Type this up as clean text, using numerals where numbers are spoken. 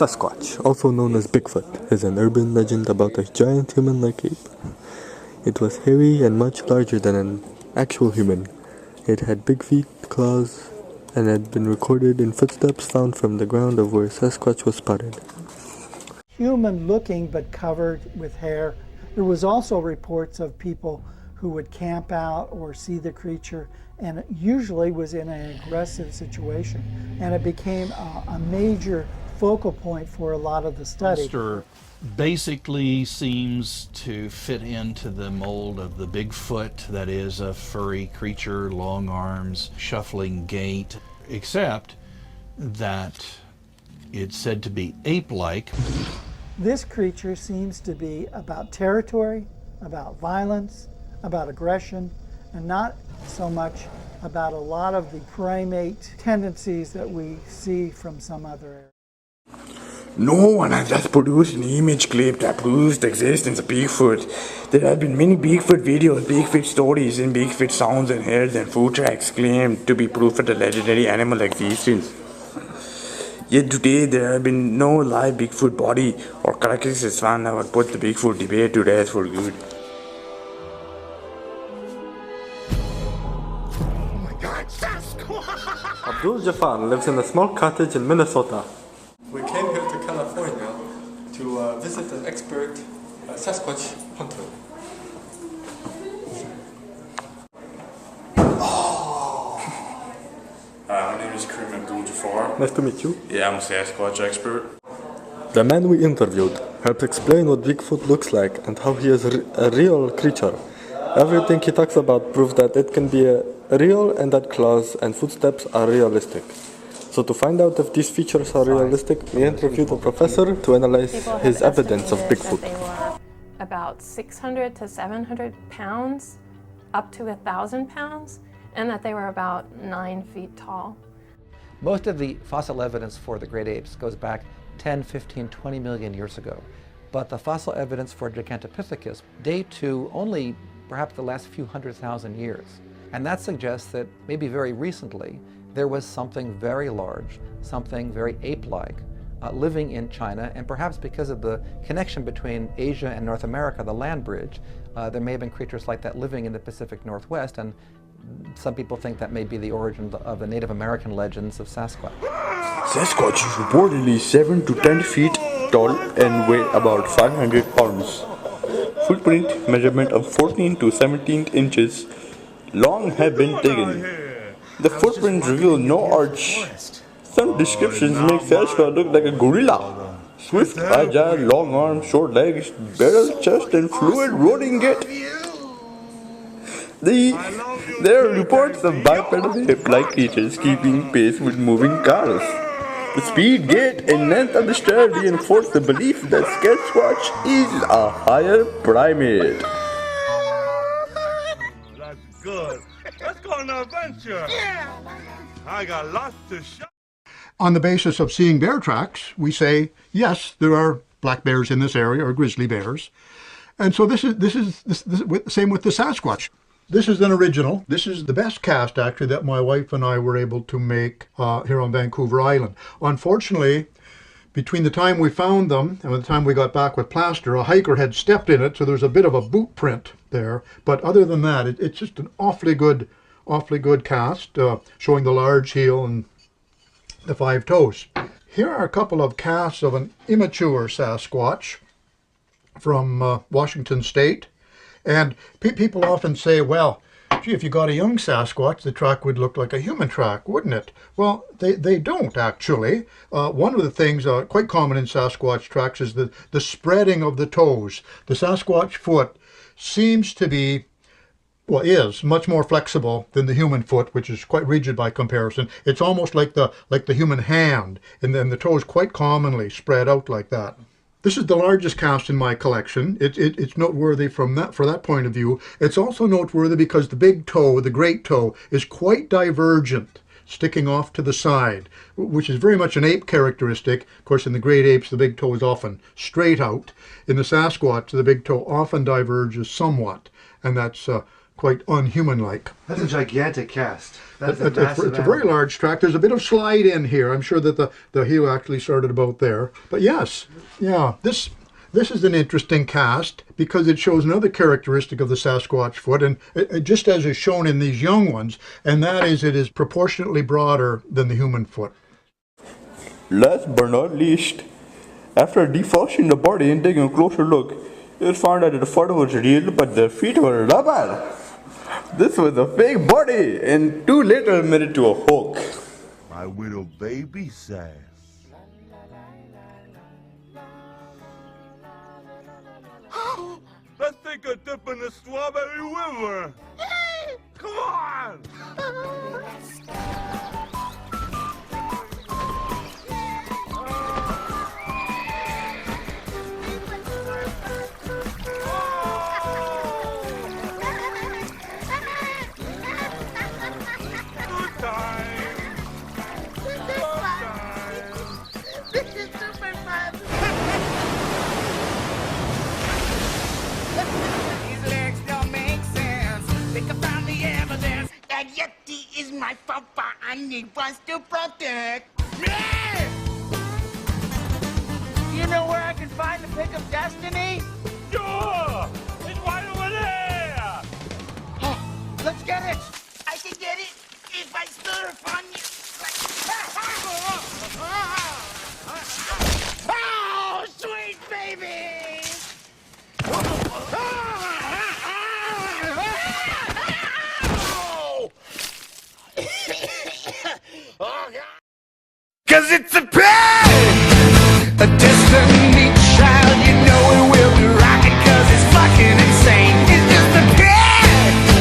Sasquatch, also known as Bigfoot, is an urban legend about a giant human-like ape. It was hairy and much larger than an actual human. It had big feet, claws, and had been recorded in footsteps found from the ground of where Sasquatch was spotted. Human looking but covered with hair. There was also reports of people who would camp out or see the creature, and it usually was in an aggressive situation. And it became a major focal point for a lot of the study. Monster basically seems to fit into the mold of the Bigfoot, that is a furry creature, long arms, shuffling gait, except that it's said to be ape-like. This creature seems to be about territory, about violence, about aggression, and not so much about a lot of the primate tendencies that we see from some other areas. No one has just produced an image clip that proves the existence of Bigfoot. There have been many Bigfoot videos, Bigfoot stories, and Bigfoot sounds and hairs and food tracks claimed to be proof of the legendary animal existence. Yet today there have been no live Bigfoot body or carcasses found that would put the Bigfoot debate to rest for good. Oh my God, Sasquatch! Abdul Jafar lives in a small cottage in Minnesota. We came here to California to visit an expert Sasquatch hunter. My name is Abdul Jafar. Nice to meet you. Yeah, I'm a Sasquatch expert. The man we interviewed helped explain what Bigfoot looks like and how he is a real creature. Everything he talks about proves that it can be real and that claws and footsteps are realistic. So to find out if these features are realistic, we interviewed a professor to analyze his evidence of Bigfoot. They were about 600 to 700 pounds, up to 1,000 pounds, and that they were about 9 feet tall. Most of the fossil evidence for the great apes goes back 10, 15, 20 million years ago. But the fossil evidence for Gigantopithecus date to only perhaps the last few 100,000 years. And that suggests that maybe very recently there was something very large, something very ape-like, living in China, and perhaps because of the connection between Asia and North America, the land bridge, there may have been creatures like that living in the Pacific Northwest, and some people think that may be the origin of the Native American legends of Sasquatch. Sasquatch is reportedly 7 to 10 feet tall and weigh about 500 pounds. Footprint measurement of 14 to 17 inches long have been taken. The footprints reveal no arch. Some descriptions make Sasquatch look like a gorilla. Swift, agile, long arms, short legs, barrel chest, and fluid rolling gait. There are reports of bipedal ape-like creatures keeping pace with moving cars. The speed, gait, and length of the stair reinforce the belief that Sasquatch is a higher primate. That's good. Let's go on an adventure. Yeah. I got lots to show. On the basis of seeing bear tracks, we say, yes, there are black bears in this area, or grizzly bears. And so this is same with the Sasquatch. This is an original. This is the best cast, actually, that my wife and I were able to make here on Vancouver Island. Unfortunately, between the time we found them and the time we got back with plaster, a hiker had stepped in it, so there's a bit of a boot print there. But other than that, it's just an awfully good cast, showing the large heel and the 5 toes. Here are a couple of casts of an immature Sasquatch from Washington State. And people often say, well, gee, if you got a young Sasquatch, the track would look like a human track, wouldn't it? Well, they don't, actually. One of the things quite common in Sasquatch tracks is the spreading of the toes. The Sasquatch foot seems to be, well, is much more flexible than the human foot, which is quite rigid by comparison. It's almost like the human hand, and then the toes quite commonly spread out like that. This is the largest cast in my collection. It's noteworthy for that point of view. It's also noteworthy because the big toe, the great toe, is quite divergent, sticking off to the side, which is very much an ape characteristic. Of course, in the great apes, the big toe is often straight out. In the Sasquatch, the big toe often diverges somewhat, and that's quite unhuman-like. That's a gigantic cast. That's It's a very large track. There's a bit of slide in here. I'm sure that the heel actually started about there. But yes, yeah, this is an interesting cast because it shows another characteristic of the Sasquatch foot, and just as is shown in these young ones, and that is it is proportionately broader than the human foot. Last but not least, after defrosting the body and taking a closer look, it was found that the foot was real, but the feet were rubber. This was a fake body, and too later admitted to a hoax. My little baby says. Let's take a dip in the strawberry river. Come on! Yeti is my papa and he wants to protect me! You know where I can find the pick of destiny? Sure! It's right over there! Oh, let's get it! I can get it if I stir on you. Oh, sweet baby! Cause it's a pain, a destiny child, you know